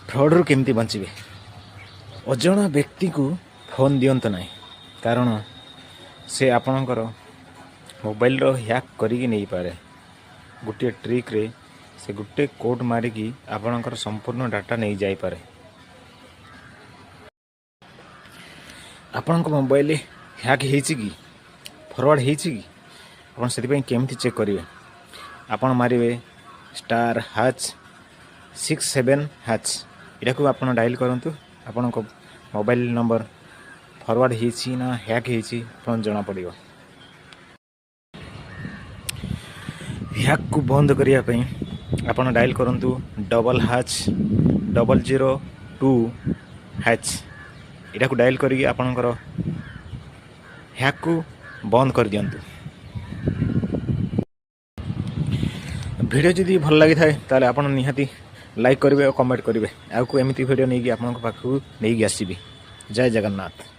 फ्रॉडरू केमती बचिबे अजणा व्यक्ति को फोन दियंत नहीं कारण से आपणकर मोबाइल रो हैक करिकी नहीं पारे गोटे ट्रिक रे से गोटे कोड मारिकी आपणकर संपूर्ण डाटा नहीं जाई पारे। आपणक मोबाइल हैक हेछि कि फॉरवर्ड हेछि कि आपन सेति पई केमती चेक करिवे आपन मारिवे *#67# इटा को आपन डायल करंतु आपन मोबाइल नंबर फॉरवर्ड हेछि ना हैक हेछि आपन जणा पड़िबो। हैक को बंद करिया पई आपन डायल करंतु #002# इटा को डायल करिके आपनकर हैक को बंद कर दियंतु। वीडियो जदि भल लगी थाए ताले आपन निहाती लाइक करिवे और कमेंट करिवे आ को एमिति वीडियो नेकी आपन पाखु नेकी आसीबी। जय जगन्नाथ।